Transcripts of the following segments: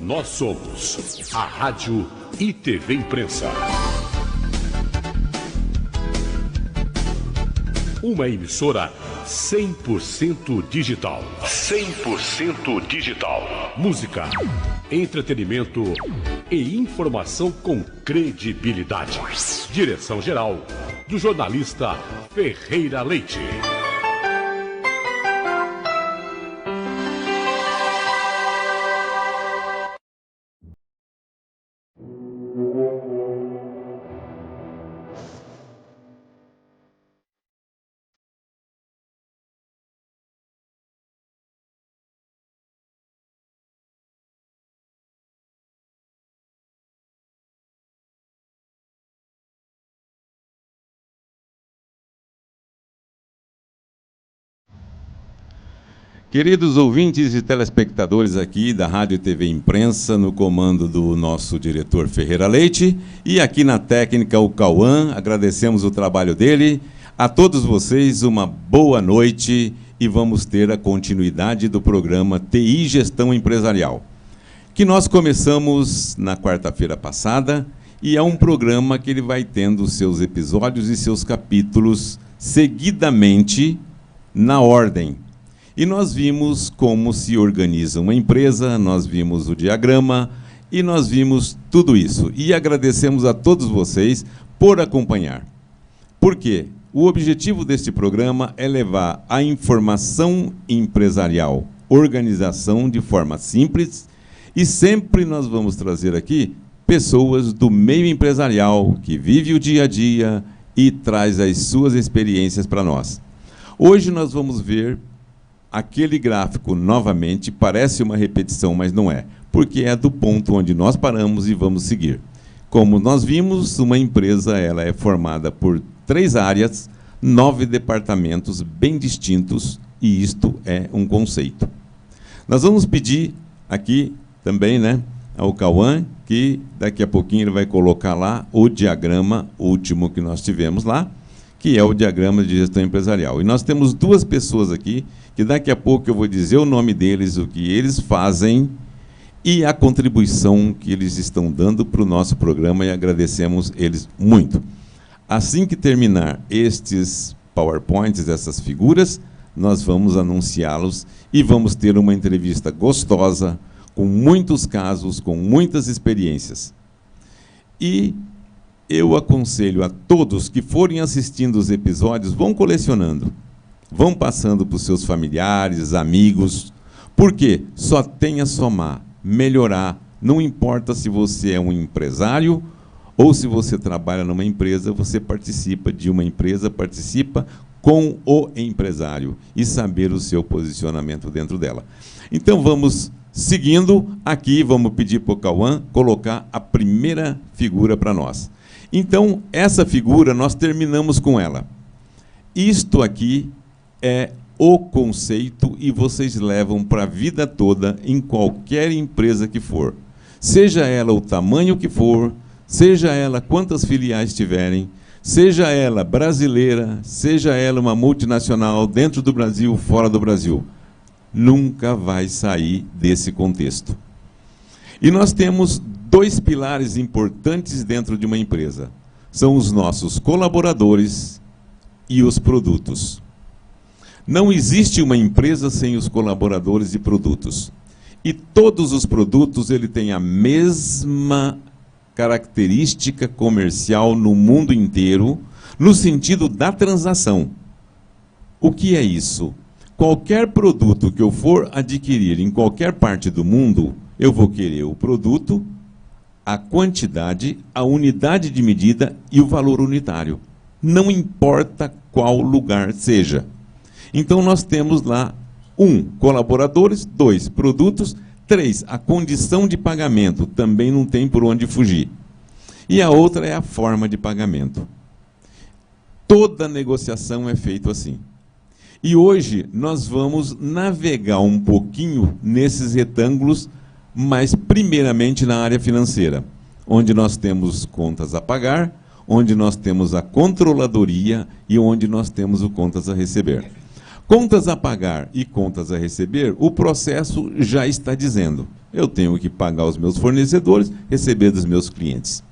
Nós somos a Rádio e TV Imprensa. Uma emissora 100% digital. 100% digital. Música, entretenimento e informação com credibilidade. Direção-geral do jornalista Ferreira Leite. Queridos ouvintes e telespectadores aqui da Rádio e TV Imprensa, no comando do nosso diretor Ferreira Leite, e aqui na técnica o Cauã, agradecemos o trabalho dele. A todos vocês uma boa noite e vamos ter a continuidade do programa TI Gestão Empresarial, que nós começamos na quarta-feira passada, e é um programa que ele vai tendo seus episódios e seus capítulos seguidamente na ordem. E nós vimos como se organiza uma empresa, nós vimos o diagrama e nós vimos tudo isso. E agradecemos a todos vocês por acompanhar. Por quê? O objetivo deste programa é levar a informação empresarial, organização de forma simples, e sempre nós vamos trazer aqui pessoas do meio empresarial que vive o dia a dia e traz as suas experiências para nós. Hoje nós vamos ver aquele gráfico novamente, parece uma repetição, mas não é, porque é do ponto onde nós paramos e vamos seguir. Como nós vimos, uma empresa ela é formada por 3 áreas, 9 departamentos bem distintos, e isto é um conceito. Nós vamos pedir aqui também, né, ao Cauã, que daqui a pouquinho ele vai colocar lá o diagrama último que nós tivemos lá, que é o diagrama de gestão empresarial. E nós temos 2 pessoas aqui, que daqui a pouco eu vou dizer o nome deles, o que eles fazem e a contribuição que eles estão dando para o nosso programa, e agradecemos eles muito. Assim que terminar estes PowerPoints, essas figuras, nós vamos anunciá-los e vamos ter uma entrevista gostosa, com muitos casos, com muitas experiências. E eu aconselho a todos que forem assistindo os episódios, vão colecionando. Vão passando para os seus familiares, amigos, porque só tem a somar, melhorar. Não importa se você é um empresário ou se você trabalha numa empresa, você participa de uma empresa, participa com o empresário e saber o seu posicionamento dentro dela. Então vamos seguindo aqui, vamos pedir para o Cauã colocar a primeira figura para nós. Então, essa figura, nós terminamos com ela. Isto aqui é o conceito e vocês levam para a vida toda em qualquer empresa que for. Seja ela o tamanho que for, seja ela quantas filiais tiverem, seja ela brasileira, seja ela uma multinacional dentro do Brasil, fora do Brasil. Nunca vai sair desse contexto. E nós temos 2 pilares importantes dentro de uma empresa. São os nossos colaboradores e os produtos. Não existe uma empresa sem os colaboradores e produtos. E todos os produtos ele têm a mesma característica comercial no mundo inteiro, no sentido da transação. O que é isso? Qualquer produto que eu for adquirir em qualquer parte do mundo, eu vou querer o produto, a quantidade, a unidade de medida e o valor unitário. Não importa qual lugar seja. Então, nós temos lá 1, colaboradores, 2, produtos, 3, a condição de pagamento, também não tem por onde fugir. E a outra é a forma de pagamento. Toda negociação é feita assim. E hoje nós vamos navegar um pouquinho nesses retângulos, mas primeiramente na área financeira, onde nós temos contas a pagar, onde nós temos a controladoria e onde nós temos o contas a receber. Contas a pagar e contas a receber, o processo já está dizendo. Eu tenho que pagar os meus fornecedores, receber dos meus clientes.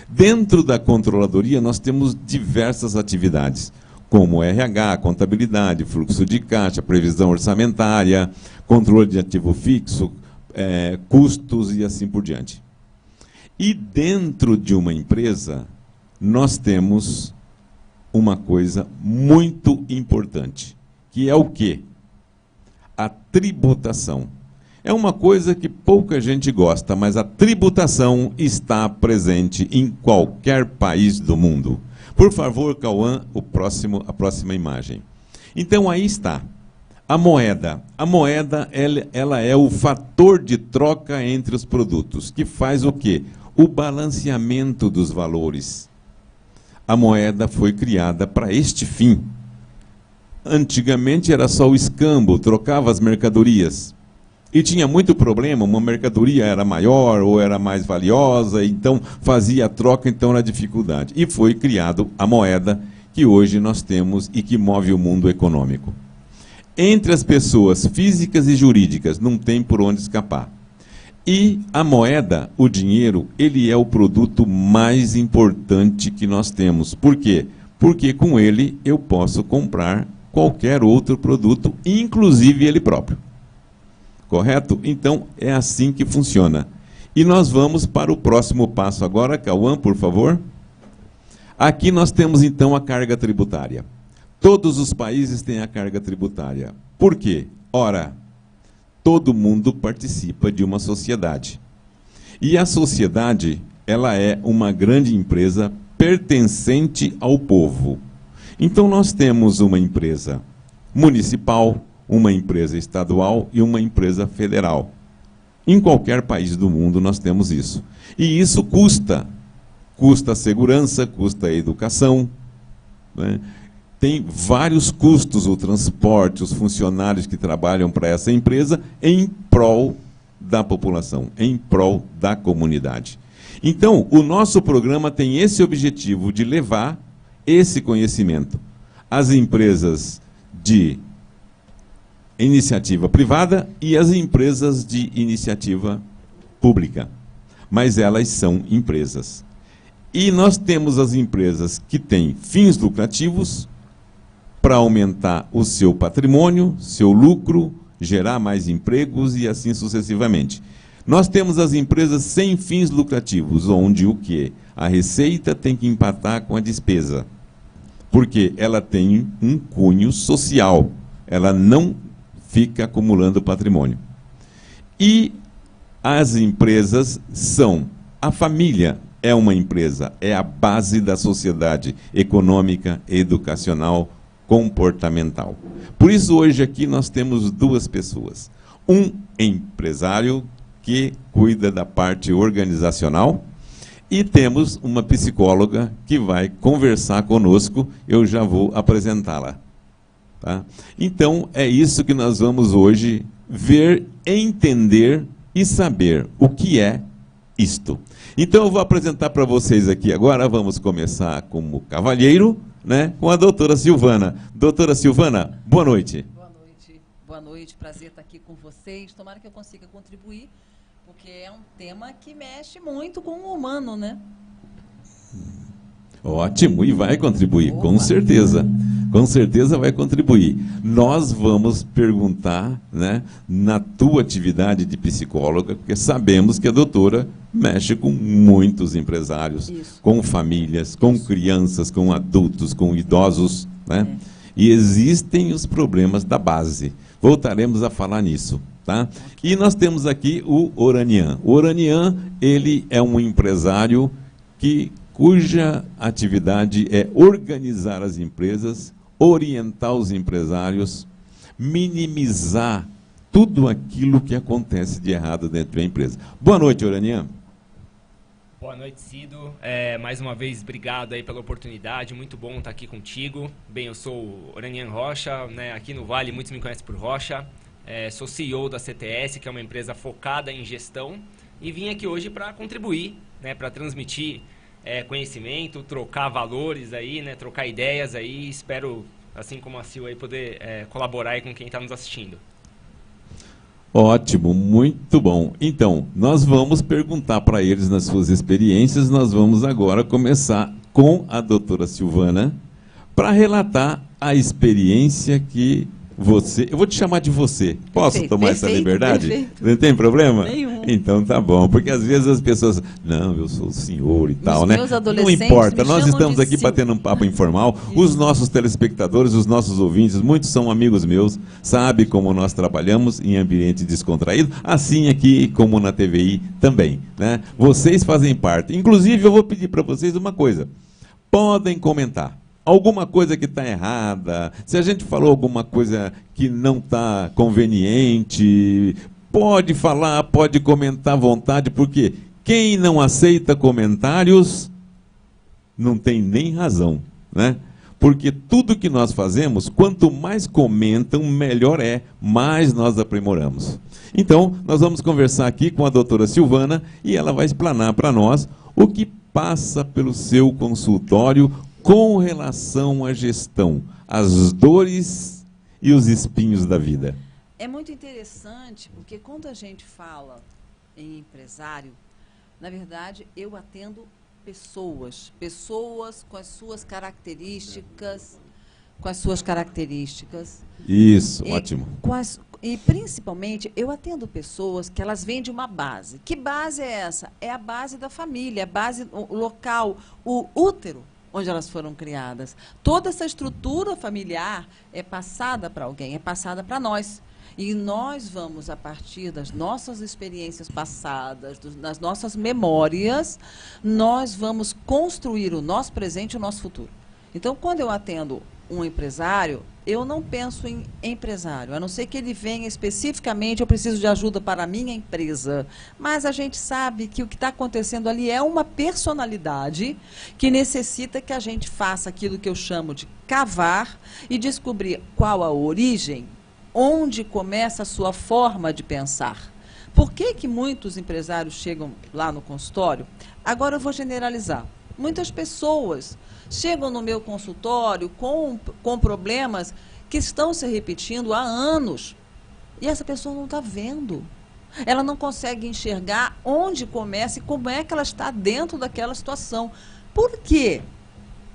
Dentro da controladoria, nós temos diversas atividades, como RH, contabilidade, fluxo de caixa, previsão orçamentária, controle de ativo fixo, custos e assim por diante. E dentro de uma empresa, nós temos uma coisa muito importante, que é o quê? A tributação. É uma coisa que pouca gente gosta, mas a tributação está presente em qualquer país do mundo. Por favor, Cauã, a próxima imagem. Então, aí está. A moeda. A moeda, ela é o fator de troca entre os produtos, que faz o quê? O balanceamento dos valores. A moeda foi criada para este fim. Antigamente era só o escambo, trocava as mercadorias. E tinha muito problema, uma mercadoria era maior ou era mais valiosa, então fazia a troca, então era dificuldade. E foi criado a moeda que hoje nós temos e que move o mundo econômico. Entre as pessoas físicas e jurídicas, não tem por onde escapar. E a moeda, o dinheiro, ele é o produto mais importante que nós temos. Por quê? Porque com ele eu posso comprar qualquer outro produto, inclusive ele próprio. Correto? Então, é assim que funciona. E nós vamos para o próximo passo agora. Cauã, por favor. Aqui nós temos, então, a carga tributária. Todos os países têm a carga tributária. Por quê? Ora, todo mundo participa de uma sociedade. E a sociedade, ela é uma grande empresa pertencente ao povo. Então, nós temos uma empresa municipal, uma empresa estadual e uma empresa federal. Em qualquer país do mundo nós temos isso. E isso custa. Custa a segurança, custa a educação, né? Tem vários custos, o transporte, os funcionários que trabalham para essa empresa em prol da população, em prol da comunidade. Então, o nosso programa tem esse objetivo de levar esse conhecimento às empresas de iniciativa privada e as empresas de iniciativa pública. Mas elas são empresas. E nós temos as empresas que têm fins lucrativos para aumentar o seu patrimônio, seu lucro, gerar mais empregos e assim sucessivamente. Nós temos as empresas sem fins lucrativos, onde o quê? A receita tem que empatar com a despesa. Porque ela tem um cunho social. Ela não fica acumulando patrimônio. E as empresas são... A família é uma empresa, é a base da sociedade econômica, educacional, comportamental. Por isso, hoje aqui nós temos duas pessoas. Um empresário que cuida da parte organizacional e temos uma psicóloga que vai conversar conosco. Eu já vou apresentá-la. Tá? Então, é isso que nós vamos hoje ver, entender e saber o que é isto. Então, eu vou apresentar para vocês aqui agora, vamos começar como cavalheiro, né, com a doutora Silvana. Doutora Silvana, boa noite. Boa noite, prazer estar aqui com vocês. Tomara que eu consiga contribuir, porque é um tema que mexe muito com o humano, né? Ótimo, e vai contribuir, com certeza. Com certeza vai contribuir. Nós vamos perguntar, né, na tua atividade de psicóloga, porque sabemos que a doutora mexe com muitos empresários, isso, com famílias, com crianças, com adultos, com idosos, né? E existem os problemas da base. Voltaremos a falar nisso, tá? E nós temos aqui o Oranian. O Oranian, ele é um empresário cuja atividade é organizar as empresas, orientar os empresários, minimizar tudo aquilo que acontece de errado dentro da empresa. Boa noite, Oranian. Boa noite, Cido. Mais uma vez, obrigado aí pela oportunidade. Muito bom estar aqui contigo. Bem, eu sou o Oranian Rocha, né? Aqui no Vale muitos me conhecem por Rocha. Sou CEO da CTS, que é uma empresa focada em gestão, e vim aqui hoje para contribuir, né? Para transmitir conhecimento, trocar valores aí, né? Trocar ideias aí. Espero assim como a Sil aí, poder colaborar aí com quem está nos assistindo. Ótimo, muito bom. Então, nós vamos perguntar para eles nas suas experiências. Nós vamos agora começar com a doutora Silvana para relatar a experiência que você... Eu vou te chamar de você. Posso Perfeito, tomar essa perfeito, liberdade? perfeito. Não tem problema? Nenhum. Então tá bom, porque às vezes as pessoas... Não, eu sou o senhor e tal, né? meus Não adolescentes importa, me nós chamam estamos de aqui Sil. batendo um papo informal. Os nossos telespectadores, os nossos ouvintes, muitos são amigos meus, sabe como nós trabalhamos em ambiente descontraído, assim aqui como na TVI também, né? Vocês fazem parte. Inclusive, eu vou pedir para vocês uma coisa. Podem comentar. Alguma coisa que está errada, se a gente falou alguma coisa que não está conveniente, pode falar, pode comentar à vontade, porque quem não aceita comentários não tem nem razão, né? Porque tudo que nós fazemos, quanto mais comentam, melhor é, mais nós aprimoramos. Então, nós vamos conversar aqui com a doutora Silvana e ela vai explanar para nós o que passa pelo seu consultório com relação à gestão, as dores e os espinhos da vida. É muito interessante, porque quando a gente fala em empresário, na verdade, eu atendo pessoas com as suas características, Isso, ótimo. E principalmente, eu atendo pessoas que elas vêm de uma base. Que base é essa? É a base da família, a base, o local, o útero onde elas foram criadas. Toda essa estrutura familiar é passada para alguém, é passada para nós. E nós vamos, a partir das nossas experiências passadas, das nossas memórias, nós vamos construir o nosso presente e o nosso futuro. Então, quando eu atendo um empresário, eu não penso em empresário, a não ser que ele venha especificamente, eu preciso de ajuda para a minha empresa. Mas a gente sabe que o que está acontecendo ali é uma personalidade que necessita que a gente faça aquilo que eu chamo de cavar e descobrir qual a origem, onde começa a sua forma de pensar. Por que que muitos empresários chegam lá no consultório? Agora eu vou generalizar. Muitas pessoas chegam no meu consultório com problemas que estão se repetindo há anos. E essa pessoa não está vendo. Ela não consegue enxergar onde começa e como é que ela está dentro daquela situação. Por quê?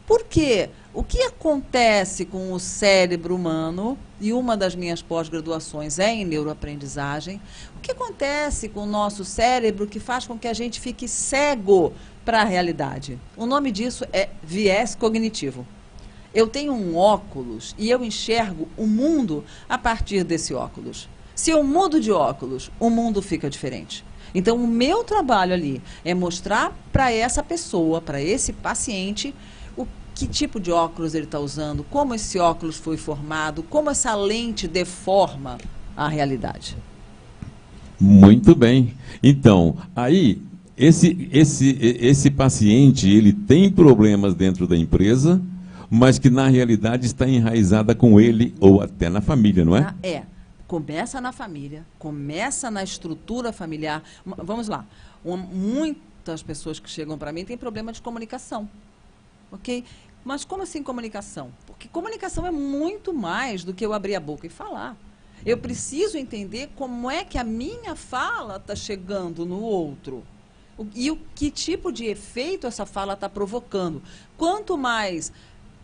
Porque o que acontece com o cérebro humano, e uma das minhas pós-graduações é em neuroaprendizagem, o que acontece com o nosso cérebro que faz com que a gente fique cego para a realidade? O nome disso é viés cognitivo. Eu tenho um óculos e eu enxergo o mundo a partir desse óculos. Se eu mudo de óculos, o mundo fica diferente. Então, o meu trabalho ali é mostrar para essa pessoa, para esse paciente, que tipo de óculos ele está usando, como esse óculos foi formado, como essa lente deforma a realidade. Muito bem. Então, aí, esse paciente, ele tem problemas dentro da empresa, mas que na realidade está enraizada com ele ou até na família, não é? Começa na família, começa na estrutura familiar. Vamos lá, muitas pessoas que chegam para mim têm problema de comunicação. Ok? Mas como assim comunicação? Porque comunicação é muito mais do que eu abrir a boca e falar. Eu preciso entender como é que a minha fala está chegando no outro. E que tipo de efeito essa fala está provocando. Quanto mais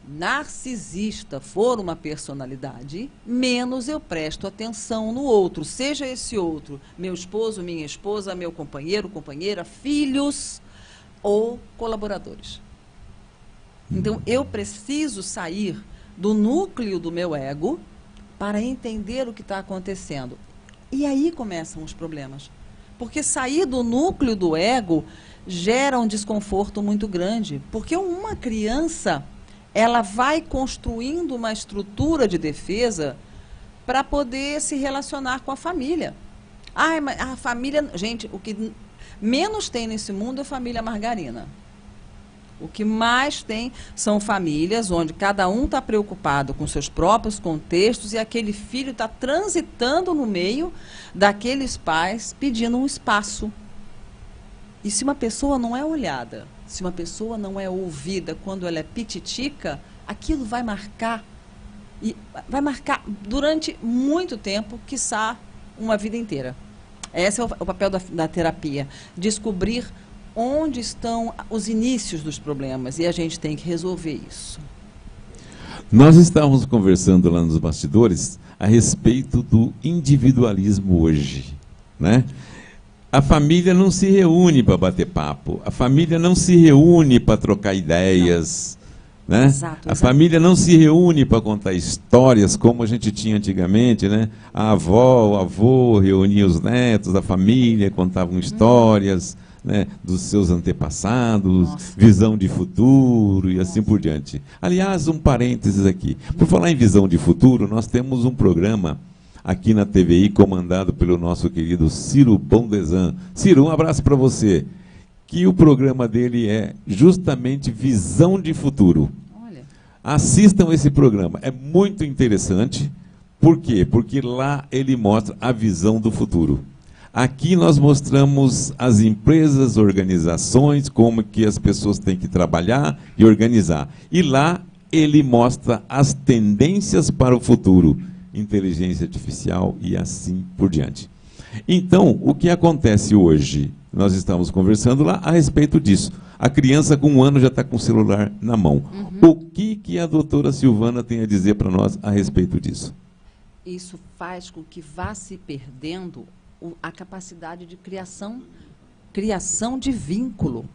narcisista for uma personalidade, menos eu presto atenção no outro. Seja esse outro meu esposo, minha esposa, meu companheiro, companheira, filhos ou colaboradores. Então, eu preciso sair do núcleo do meu ego para entender o que está acontecendo. E aí começam os problemas. Porque sair do núcleo do ego gera um desconforto muito grande. Porque uma criança, ela vai construindo uma estrutura de defesa para poder se relacionar com a família. Mas a família... Gente, o que menos tem nesse mundo é família margarina. O que mais tem são famílias onde cada um está preocupado com seus próprios contextos e aquele filho está transitando no meio daqueles pais pedindo um espaço. E se uma pessoa não é olhada, se uma pessoa não é ouvida quando ela é pititica, aquilo vai marcar E vai marcar durante muito tempo, quiçá uma vida inteira. Esse é o papel da terapia, descobrir onde estão os inícios dos problemas, e a gente tem que resolver isso. Nós estávamos conversando lá nos bastidores a respeito do individualismo hoje, né? A família não se reúne para bater papo, a família não se reúne para trocar ideias, né? Exato. A família não se reúne para contar histórias como a gente tinha antigamente, né? A avó, o avô reunia os netos da família, contavam histórias, né, dos seus antepassados, visão de futuro e assim por diante. Aliás, um parênteses aqui. Por falar em visão de futuro, nós temos um programa aqui na TVI comandado pelo nosso querido Ciro Bondesan. Ciro, um abraço para você. Que o programa dele é justamente Visão de Futuro. Olha. Assistam esse programa, é muito interessante. Por quê? Porque lá ele mostra a visão do futuro. Aqui nós mostramos as empresas, organizações, como que as pessoas têm que trabalhar e organizar. E lá ele mostra as tendências para o futuro, inteligência artificial e assim por diante. Então, o que acontece hoje? Nós estamos conversando lá a respeito disso. A criança com 1 ano já está com o celular na mão. O que a doutora Silvana tem a dizer para nós a respeito disso? Isso faz com que vá se perdendo a capacidade de criação de vínculo.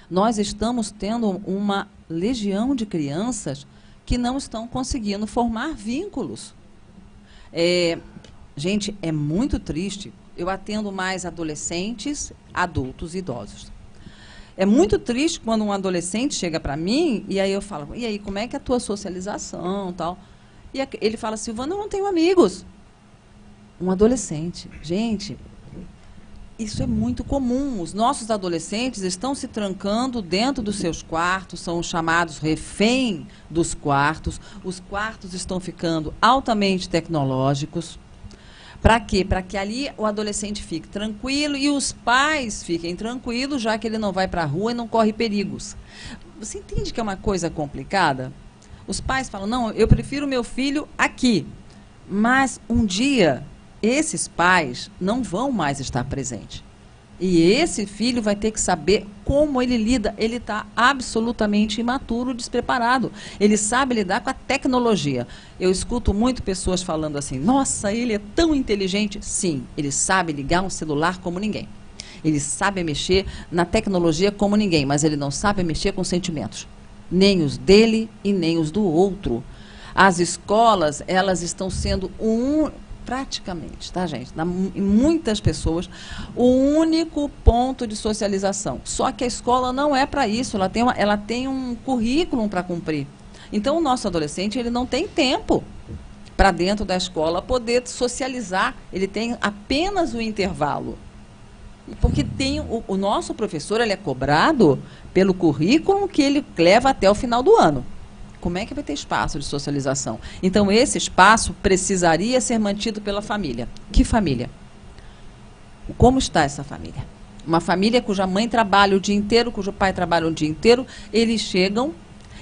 Nós estamos tendo uma legião de crianças que não estão conseguindo formar vínculos. Gente, é muito triste. Eu atendo mais adolescentes, adultos e idosos. É muito triste quando um adolescente chega para mim e aí eu falo, e aí, como é que é a tua socialização, tal? E ele fala, Silvana, eu não tenho amigos. Um adolescente. Gente, isso é muito comum. Os nossos adolescentes estão se trancando dentro dos seus quartos, são os chamados refém dos quartos. Os quartos estão ficando altamente tecnológicos. Para quê? Para que ali o adolescente fique tranquilo e os pais fiquem tranquilos, já que ele não vai para a rua e não corre perigos. Você entende que é uma coisa complicada? Os pais falam, não, eu prefiro meu filho aqui. Mas um dia esses pais não vão mais estar presentes. E esse filho vai ter que saber como ele lida. Ele está absolutamente imaturo, despreparado. Ele sabe lidar com a tecnologia. Eu escuto muito pessoas falando assim, nossa, ele é tão inteligente. Sim, ele sabe ligar um celular como ninguém. Ele sabe mexer na tecnologia como ninguém, mas ele não sabe mexer com sentimentos. Nem os dele e nem os do outro. As escolas, elas estão sendo praticamente, tá, gente? Em muitas pessoas, o único ponto de socialização. Só que a escola não é para isso, ela tem um currículo para cumprir. Então, o nosso adolescente, ele não tem tempo para dentro da escola poder socializar, ele tem apenas o intervalo. Porque tem o nosso professor, ele é cobrado pelo currículo que ele leva até o final do ano. Como é que vai ter espaço de socialização? Então, esse espaço precisaria ser mantido pela família. Que família? Como está essa família? Uma família cuja mãe trabalha o dia inteiro, cujo pai trabalha o dia inteiro, eles chegam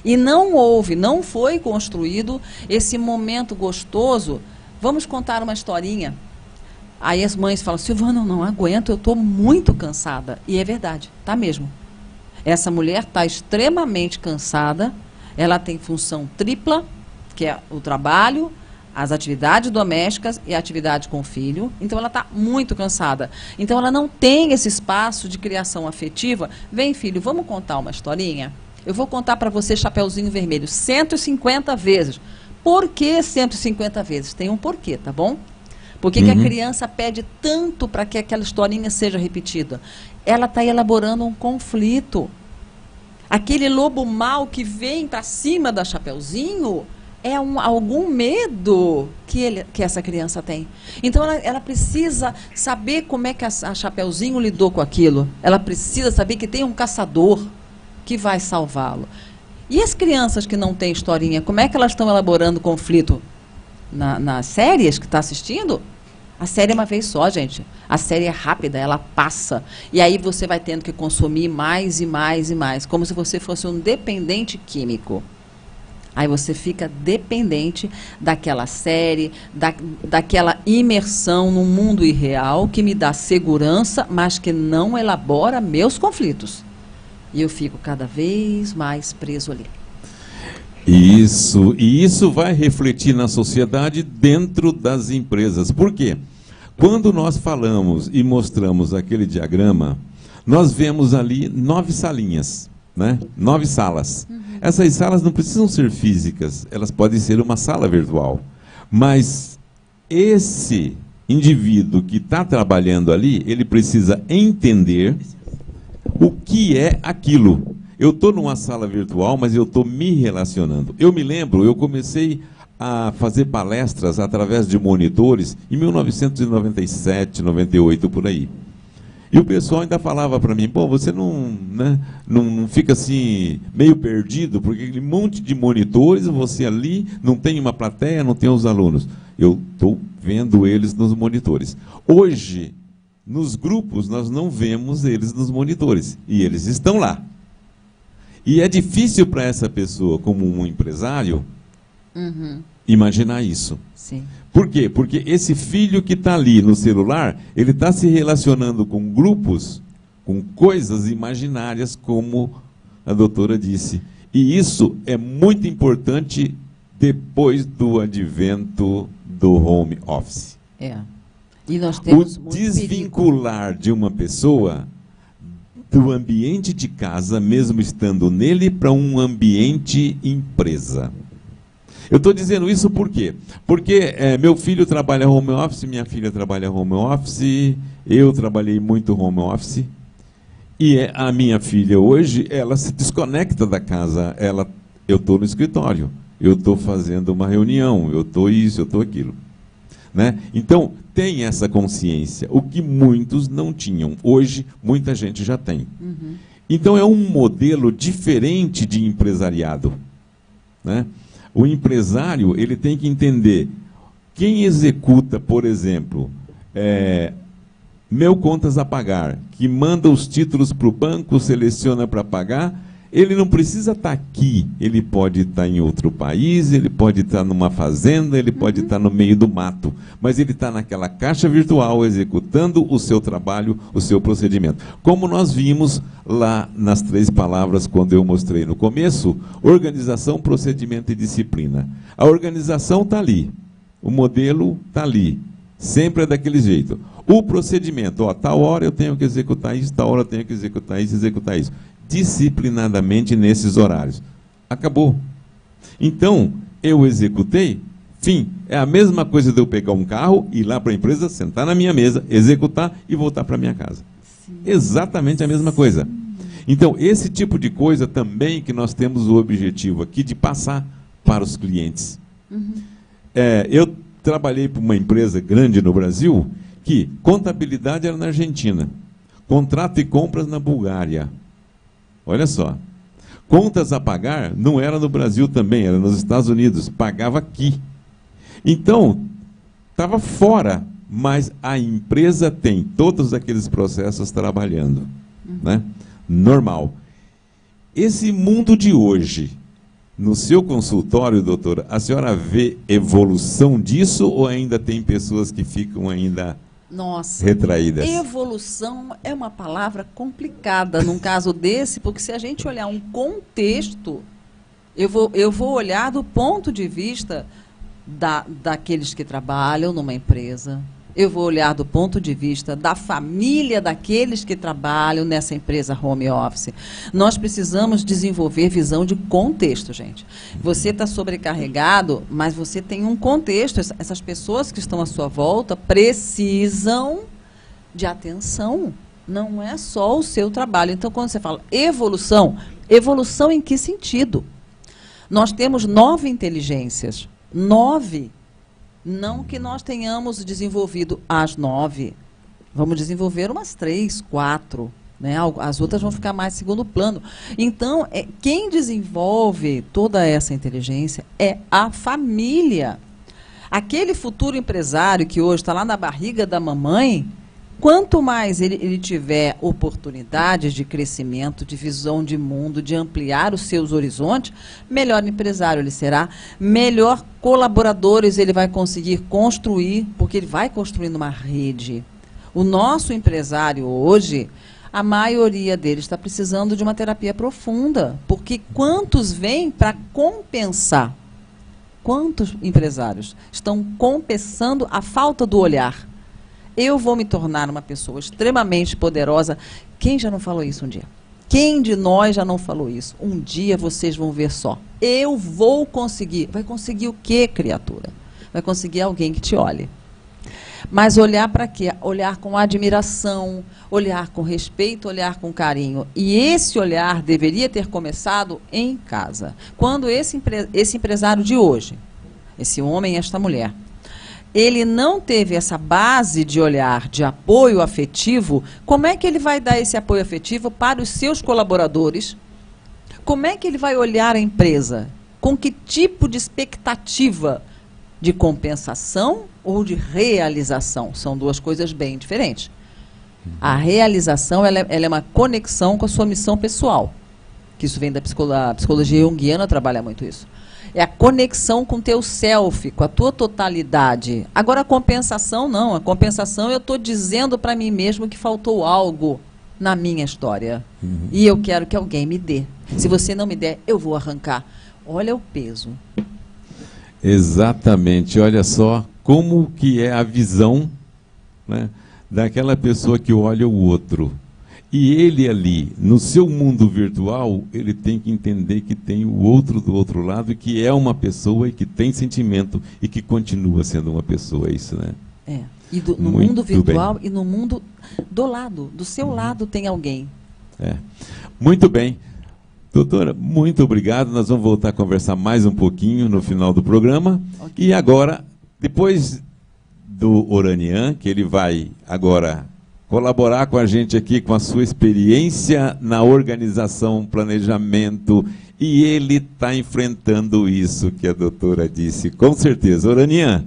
e não foi construído esse momento gostoso. Vamos contar uma historinha. Aí as mães falam, Silvana, eu não aguento, eu estou muito cansada. E é verdade, está mesmo. Essa mulher está extremamente cansada. Ela tem função tripla, que é o trabalho, as atividades domésticas e a atividade com o filho. Então, ela está muito cansada. Então, ela não tem esse espaço de criação afetiva. Vem, filho, vamos contar uma historinha? Eu vou contar para você Chapeuzinho Vermelho 150 vezes. Por que 150 vezes? Tem um porquê, tá bom? Por que a criança pede tanto para que aquela historinha seja repetida? Ela está elaborando um conflito. Aquele lobo mau que vem para cima da Chapeuzinho é algum medo que essa criança tem. Então, ela precisa saber como é que a Chapeuzinho lidou com aquilo. Ela precisa saber que tem um caçador que vai salvá-lo. E as crianças que não têm historinha, como é que elas estão elaborando conflito? Nas séries que está assistindo? A série é uma vez só, gente. A série é rápida, ela passa. E aí você vai tendo que consumir mais e mais e mais, como se você fosse um dependente químico. Aí você fica dependente daquela série, daquela imersão no mundo irreal que me dá segurança, mas que não elabora meus conflitos. E eu fico cada vez mais preso ali. Isso, e isso vai refletir na sociedade dentro das empresas. Por quê? Quando nós falamos e mostramos aquele diagrama, nós vemos ali 9 salinhas, né? 9 salas. Essas salas não precisam ser físicas, elas podem ser uma sala virtual. Mas esse indivíduo que está trabalhando ali, ele precisa entender o que é aquilo. Eu estou numa sala virtual, mas eu estou me relacionando. Eu me lembro, eu comecei a fazer palestras através de monitores em 1997, 98, por aí. E o pessoal ainda falava para mim, pô, você não fica assim, meio perdido, porque aquele monte de monitores, você ali não tem uma plateia, não tem os alunos. Eu estou vendo eles nos monitores. Hoje, nos grupos, nós não vemos eles nos monitores, e eles estão lá. E é difícil para essa pessoa, como um empresário, imaginar isso. Sim. Por quê? Porque esse filho que está ali no celular, ele está se relacionando com grupos, com coisas imaginárias, como a doutora disse. E isso é muito importante depois do advento do home office. É. E nós temos o desvincular perigo de uma pessoa do ambiente de casa, mesmo estando nele, para um ambiente empresa. Eu estou dizendo isso por quê? Porque meu filho trabalha home office, minha filha trabalha home office, eu trabalhei muito home office, e a minha filha hoje, ela se desconecta da casa, eu estou no escritório, eu estou fazendo uma reunião, eu estou isso, eu estou aquilo. Né? Então, tem essa consciência, o que muitos não tinham. Hoje, muita gente já tem. Então, é um modelo diferente de empresariado. Né? O empresário, ele tem que entender, quem executa, por exemplo, meu contas a pagar, que manda os títulos para o banco, seleciona para pagar, ele não precisa estar aqui, ele pode estar em outro país, ele pode estar numa fazenda, ele pode estar no meio do mato, mas ele está naquela caixa virtual executando o seu trabalho, o seu procedimento. Como nós vimos lá nas 3 palavras, quando eu mostrei no começo, organização, procedimento e disciplina. A organização está ali, o modelo está ali, sempre é daquele jeito. O procedimento, tal hora eu tenho que executar isso, tal hora eu tenho que executar isso. Disciplinadamente nesses horários. Acabou. Então, eu executei, fim. É a mesma coisa de eu pegar um carro, ir lá para a empresa, sentar na minha mesa, executar e voltar para a minha casa. Sim. Exatamente a mesma coisa. Então, esse tipo de coisa também que nós temos o objetivo aqui de passar para os clientes. Eu trabalhei para uma empresa grande no Brasil, que contabilidade era na Argentina, contrato e compras na Bulgária. Olha só, contas a pagar não era no Brasil também, era nos Estados Unidos, pagava aqui. Então, estava fora, mas a empresa tem todos aqueles processos trabalhando. Né? Normal. Esse mundo de hoje, no seu consultório, doutora, a senhora vê evolução disso ou ainda tem pessoas que ficam ainda... Nossa, retraídas? Evolução é uma palavra complicada num caso desse, porque se a gente olhar um contexto, eu vou olhar do ponto de vista daqueles que trabalham numa empresa, eu vou olhar do ponto de vista da família daqueles que trabalham nessa empresa home office. Nós precisamos desenvolver visão de contexto, gente. Você está sobrecarregado, mas você tem um contexto. Essas pessoas que estão à sua volta precisam de atenção. Não é só o seu trabalho. Então, quando você fala evolução, evolução em que sentido? Nós temos 9 inteligências. 9. Não que nós tenhamos desenvolvido as 9. Vamos desenvolver umas 3, 4. Né? As outras vão ficar mais em segundo plano. Então, quem desenvolve toda essa inteligência é a família. Aquele futuro empresário que hoje está lá na barriga da mamãe, Quanto mais ele tiver oportunidades de crescimento, de visão de mundo, de ampliar os seus horizontes, melhor empresário ele será, melhor colaboradores ele vai conseguir construir, porque ele vai construindo uma rede. O nosso empresário hoje, a maioria deles está precisando de uma terapia profunda, porque quantos vêm para compensar? Quantos empresários estão compensando a falta do olhar? Eu vou me tornar uma pessoa extremamente poderosa. Quem já não falou isso um dia? Quem de nós já não falou isso? Um dia vocês vão ver só. Eu vou conseguir. Vai conseguir o quê, criatura? Vai conseguir alguém que te olhe. Mas olhar para quê? Olhar com admiração, olhar com respeito, olhar com carinho. E esse olhar deveria ter começado em casa. Quando esse empresário de hoje, esse homem e esta mulher, ele não teve essa base de olhar, de apoio afetivo, como é que ele vai dar esse apoio afetivo para os seus colaboradores? Como é que ele vai olhar a empresa? Com que tipo de expectativa? De compensação ou de realização? São duas coisas bem diferentes. A realização ela é uma conexão com a sua missão pessoal. Que isso vem da psicologia junguiana, trabalha muito isso. É a conexão com o teu self, com a tua totalidade. Agora, a compensação, não. A compensação, eu estou dizendo para mim mesmo que faltou algo na minha história. E eu quero que alguém me dê. Se você não me der, eu vou arrancar. Olha o peso. Exatamente. Olha só como que é a visão, né, daquela pessoa que olha o outro. E ele ali, no seu mundo virtual, ele tem que entender que tem o outro do outro lado, e que é uma pessoa e que tem sentimento e que continua sendo uma pessoa, é isso, né? É. E no mundo virtual bem. E no mundo do lado, do seu lado tem alguém. É. Muito bem. Doutora, muito obrigado. Nós vamos voltar a conversar mais um pouquinho no final do programa. Okay. E agora, depois do Oranian, que ele vai agora colaborar com a gente aqui com a sua experiência na organização, planejamento, e ele está enfrentando isso que a doutora disse, com certeza. Oranian,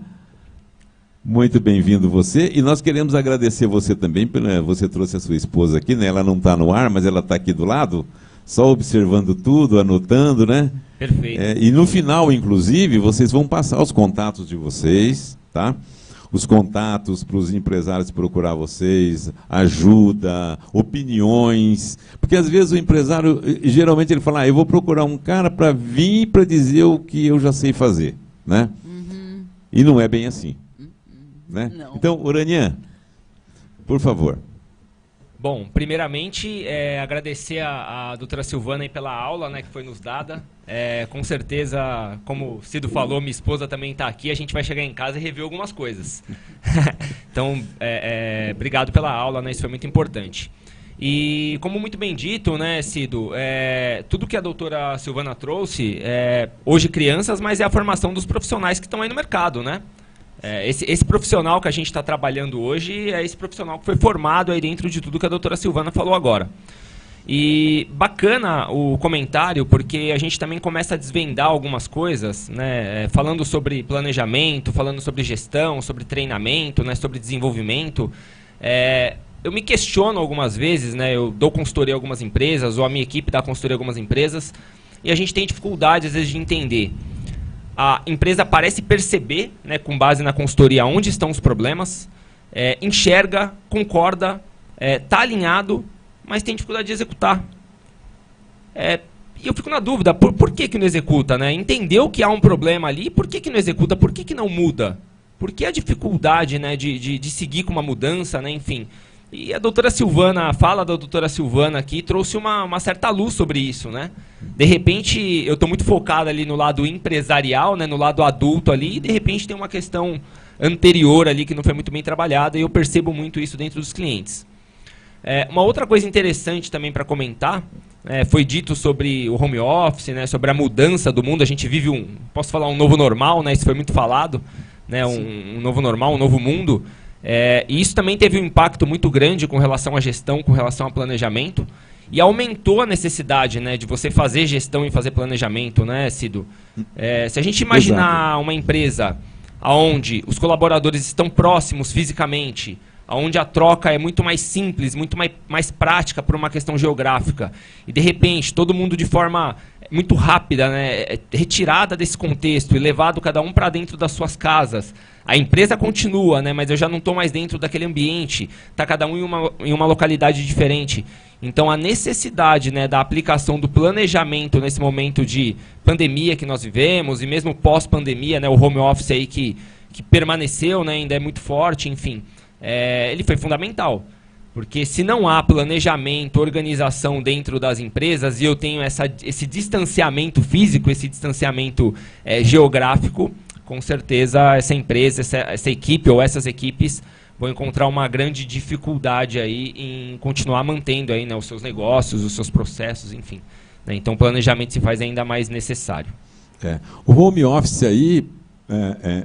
muito bem-vindo você, e nós queremos agradecer você também, você trouxe a sua esposa aqui, né? Ela não está no ar, mas ela está aqui do lado, só observando tudo, anotando, né? Perfeito. E no final, inclusive, vocês vão passar os contatos de vocês, tá? Os contatos para os empresários procurar vocês, ajuda, opiniões, porque às vezes o empresário, geralmente ele fala, eu vou procurar um cara para vir para dizer o que eu já sei fazer, né? E não é bem assim, né? Não. Então, Oranian, por favor. Bom, primeiramente, agradecer a doutora Silvana aí pela aula, né, que foi nos dada. Com certeza, como o Cido falou, minha esposa também está aqui, a gente vai chegar em casa e rever algumas coisas. Então, obrigado pela aula, né, isso foi muito importante. E, como muito bem dito, né, Cido, tudo que a doutora Silvana trouxe, hoje crianças, mas é a formação dos profissionais que estão aí no mercado, né? Esse profissional que a gente está trabalhando hoje é esse profissional que foi formado aí dentro de tudo que a doutora Silvana falou agora. E bacana o comentário, porque a gente também começa a desvendar algumas coisas, né? Falando sobre planejamento, falando sobre gestão, sobre treinamento, né? Sobre desenvolvimento. Eu me questiono algumas vezes, né? Eu dou consultoria a algumas empresas, ou a minha equipe dá consultoria a algumas empresas, e a gente tem dificuldade, às vezes, de entender. A empresa parece perceber, né, com base na consultoria, onde estão os problemas, enxerga, concorda, está alinhado, mas tem dificuldade de executar. E eu fico na dúvida, por que não executa? Né? Entendeu que há um problema ali, por que não executa? Por que não muda? Por que a dificuldade, né, de seguir com uma mudança, né, enfim? E a doutora Silvana, a fala da doutora Silvana aqui trouxe uma certa luz sobre isso, né? De repente, eu estou muito focado ali no lado empresarial, né, no lado adulto ali, e de repente tem uma questão anterior ali que não foi muito bem trabalhada, e eu percebo muito isso dentro dos clientes. Uma outra coisa interessante também para comentar, foi dito sobre o home office, né, sobre a mudança do mundo. A gente vive posso falar um novo normal, né, isso foi muito falado, né, um novo normal, um novo mundo. E isso também teve um impacto muito grande com relação à gestão, com relação ao planejamento, e aumentou a necessidade, né, de você fazer gestão e fazer planejamento, né, Cido? Se a gente imaginar uma empresa onde os colaboradores estão próximos fisicamente, onde a troca é muito mais simples, muito mais prática por uma questão geográfica. E, de repente, todo mundo de forma muito rápida, né, retirada desse contexto e levado cada um para dentro das suas casas. A empresa continua, né, mas eu já não estou mais dentro daquele ambiente, está cada um em uma localidade diferente. Então, a necessidade, né, da aplicação do planejamento nesse momento de pandemia que nós vivemos, e mesmo pós-pandemia, né, o home office aí que permaneceu, né, ainda é muito forte, enfim, ele foi fundamental. Porque se não há planejamento, organização dentro das empresas, e eu tenho esse distanciamento físico, esse distanciamento geográfico, com certeza essa empresa, essa equipe ou essas equipes vão encontrar uma grande dificuldade aí em continuar mantendo aí, né, os seus negócios, os seus processos, enfim. Né, então o planejamento se faz ainda mais necessário. O home office aí,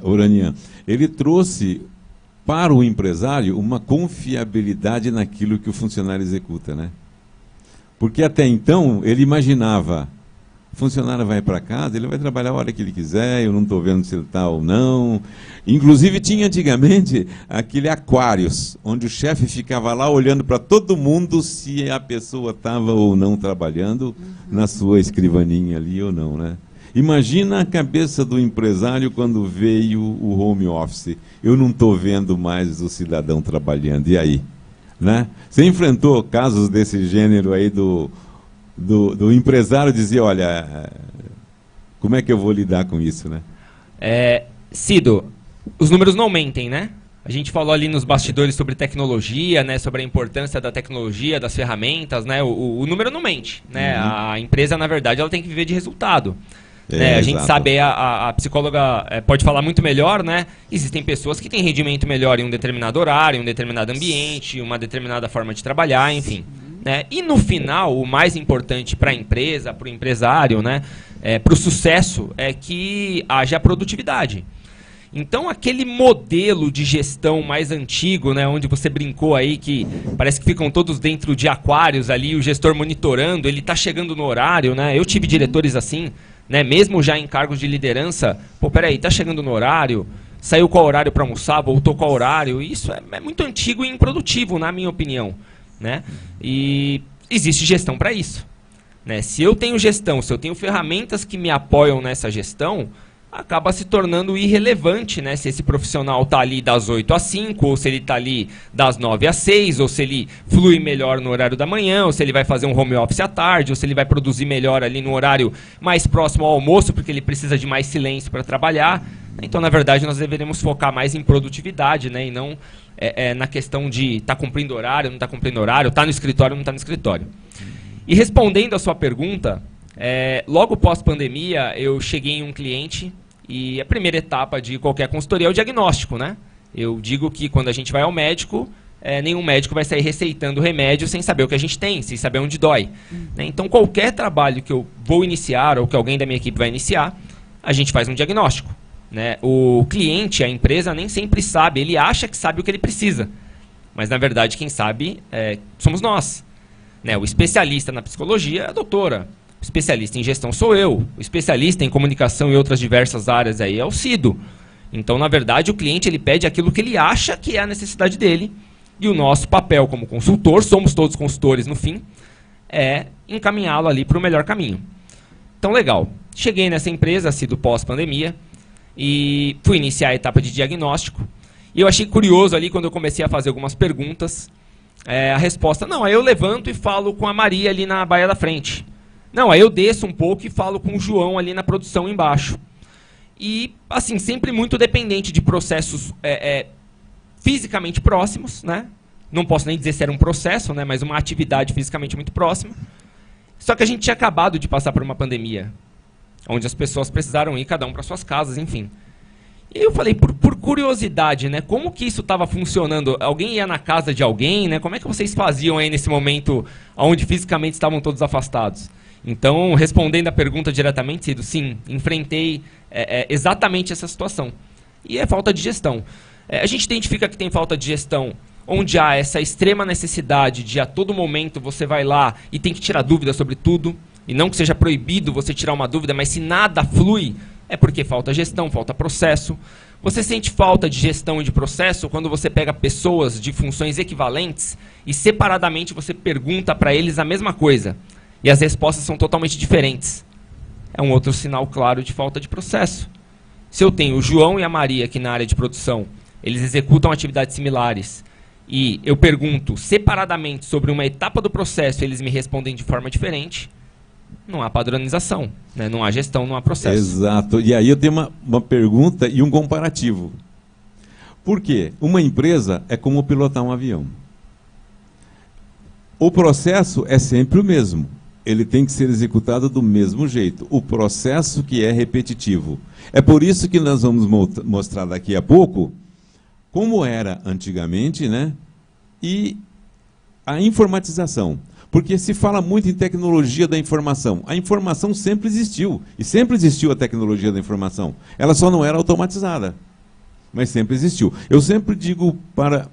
Oranian, ele trouxe para o empresário uma confiabilidade naquilo que o funcionário executa, né? Porque até então ele imaginava, o funcionário vai para casa, ele vai trabalhar a hora que ele quiser, eu não estou vendo se ele está ou não. Inclusive tinha antigamente aquele Aquários, onde o chefe ficava lá olhando para todo mundo se a pessoa estava ou não trabalhando na sua escrivaninha ali ou não, né? Imagina a cabeça do empresário quando veio o home office. Eu não estou vendo mais o cidadão trabalhando. E aí? Né? Você enfrentou casos desse gênero aí do empresário dizer, olha, como é que eu vou lidar com isso, né? Cido, os números não mentem, né? A gente falou ali nos bastidores sobre tecnologia, né, sobre a importância da tecnologia, das ferramentas, né? O número não mente, né? A empresa, na verdade, ela tem que viver de resultado. A gente sabe, a psicóloga pode falar muito melhor, né? Existem pessoas que têm rendimento melhor em um determinado horário, em um determinado ambiente, uma determinada forma de trabalhar, enfim. Né? E no final, o mais importante para a empresa, para o empresário, né, para o sucesso, é que haja produtividade. Então, aquele modelo de gestão mais antigo, né, onde você brincou aí que parece que ficam todos dentro de aquários ali, o gestor monitorando, ele está chegando no horário, né? Eu tive diretores assim, né, mesmo já em cargos de liderança, peraí, está chegando no horário, saiu qual horário para almoçar, voltou qual horário, isso é muito antigo e improdutivo, na minha opinião, né? E existe gestão para isso, né? Se eu tenho gestão, se eu tenho ferramentas que me apoiam nessa gestão, acaba se tornando irrelevante, né, se esse profissional está ali das 8 às 5, ou se ele está ali das 9 às 6, ou se ele flui melhor no horário da manhã, ou se ele vai fazer um home office à tarde, ou se ele vai produzir melhor ali no horário mais próximo ao almoço, porque ele precisa de mais silêncio para trabalhar. Então, na verdade, nós deveríamos focar mais em produtividade, né, e não na questão de estar cumprindo horário, não está cumprindo horário, está no escritório, não está no escritório. E respondendo a sua pergunta, logo pós-pandemia, eu cheguei em um cliente. E a primeira etapa de qualquer consultoria é o diagnóstico, né? Eu digo que quando a gente vai ao médico, nenhum médico vai sair receitando remédio sem saber o que a gente tem, sem saber onde dói. Né? Então, qualquer trabalho que eu vou iniciar ou que alguém da minha equipe vai iniciar, a gente faz um diagnóstico. Né? O cliente, a empresa, nem sempre sabe, ele acha que sabe o que ele precisa. Mas, na verdade, quem sabe somos nós. Né? O especialista na psicologia é a doutora. O especialista em gestão sou eu. O especialista em comunicação e outras diversas áreas aí é o Cido. Então, na verdade, o cliente ele pede aquilo que ele acha que é a necessidade dele. E o nosso papel como consultor, somos todos consultores no fim, é encaminhá-lo ali para o melhor caminho. Então, legal. Cheguei nessa empresa, Cido pós-pandemia, e fui iniciar a etapa de diagnóstico. E eu achei curioso ali, quando eu comecei a fazer algumas perguntas, a resposta, não, aí eu levanto e falo com a Maria ali na baia da frente. Não, aí eu desço um pouco e falo com o João ali na produção embaixo. E, assim, sempre muito dependente de processos fisicamente próximos, né? Não posso nem dizer se era um processo, né? Mas uma atividade fisicamente muito próxima. Só que a gente tinha acabado de passar por uma pandemia, onde as pessoas precisaram ir cada um para suas casas, enfim. E eu falei, por curiosidade, né? Como que isso estava funcionando? Alguém ia na casa de alguém, né? Como é que vocês faziam aí nesse momento onde fisicamente estavam todos afastados? Então, respondendo a pergunta diretamente, Cido, sim, enfrentei exatamente essa situação. E é falta de gestão. A gente identifica que tem falta de gestão onde há essa extrema necessidade de a todo momento você vai lá e tem que tirar dúvida sobre tudo, e não que seja proibido você tirar uma dúvida, mas se nada flui, é porque falta gestão, falta processo. Você sente falta de gestão e de processo quando você pega pessoas de funções equivalentes e separadamente você pergunta para eles a mesma coisa e as respostas são totalmente diferentes? É um outro sinal claro de falta de processo. Se eu tenho o João e a Maria aqui na área de produção, eles executam atividades similares, e eu pergunto separadamente sobre uma etapa do processo e eles me respondem de forma diferente, não há padronização, né? Não há gestão, não há processo. Exato. E aí eu tenho uma pergunta e um comparativo. Por quê? Uma empresa é como pilotar um avião. O processo é sempre o mesmo. Ele tem que ser executado do mesmo jeito. O processo que é repetitivo. É por isso que nós vamos mostrar daqui a pouco como era antigamente, né? E a informatização. Porque se fala muito em tecnologia da informação. A informação sempre existiu. E sempre existiu a tecnologia da informação. Ela só não era automatizada. Mas sempre existiu. Eu sempre digo para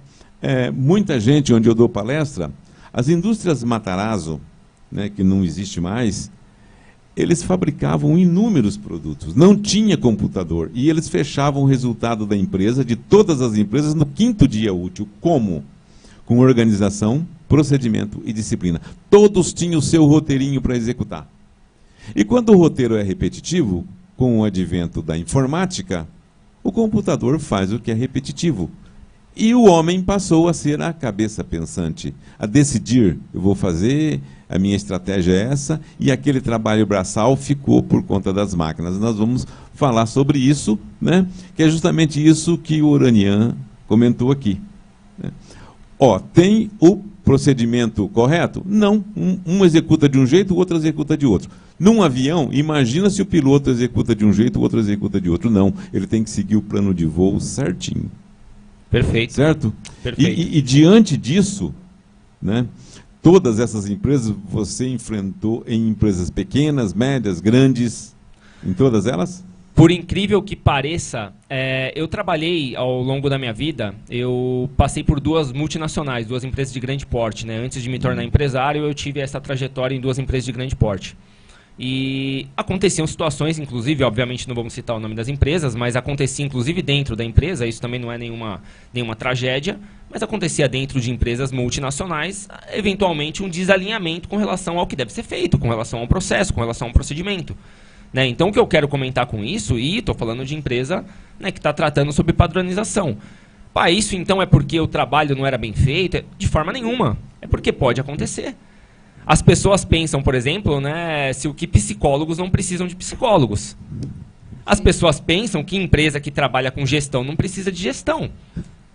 muita gente, onde eu dou palestra, as indústrias Matarazzo, né, que não existe mais, eles fabricavam inúmeros produtos. Não tinha computador. E eles fechavam o resultado da empresa, de todas as empresas, no 5º dia útil. Como? Com organização, procedimento e disciplina. Todos tinham o seu roteirinho para executar. E quando o roteiro é repetitivo, com o advento da informática, o computador faz o que é repetitivo. E o homem passou a ser a cabeça pensante, a decidir, eu vou fazer, a minha estratégia é essa, e aquele trabalho braçal ficou por conta das máquinas. Nós vamos falar sobre isso, né? Que é justamente isso que o Oranian comentou aqui. Né? Tem o procedimento correto? Não. Um executa de um jeito, o outro executa de outro. Num avião, imagina se o piloto executa de um jeito, o outro executa de outro. Não. Ele tem que seguir o plano de voo certinho. Perfeito. Certo? Perfeito. E diante disso, né, todas essas empresas, você enfrentou em empresas pequenas, médias, grandes, em todas elas? Por incrível que pareça, eu trabalhei ao longo da minha vida, eu passei por 2 multinacionais, 2 empresas de grande porte, né? Antes de me tornar empresário, eu tive essa trajetória em 2 empresas de grande porte. E aconteciam situações, inclusive, obviamente não vamos citar o nome das empresas, mas acontecia inclusive dentro da empresa, isso também não é nenhuma tragédia, mas acontecia dentro de empresas multinacionais, eventualmente um desalinhamento com relação ao que deve ser feito, com relação ao processo, com relação ao procedimento. Né? Então o que eu quero comentar com isso, e estou falando de empresa, né, que está tratando sobre padronização. Isso então é porque o trabalho não era bem feito? De forma nenhuma, é porque pode acontecer. As pessoas pensam, por exemplo, né, que psicólogos não precisam de psicólogos. As pessoas pensam que empresa que trabalha com gestão não precisa de gestão.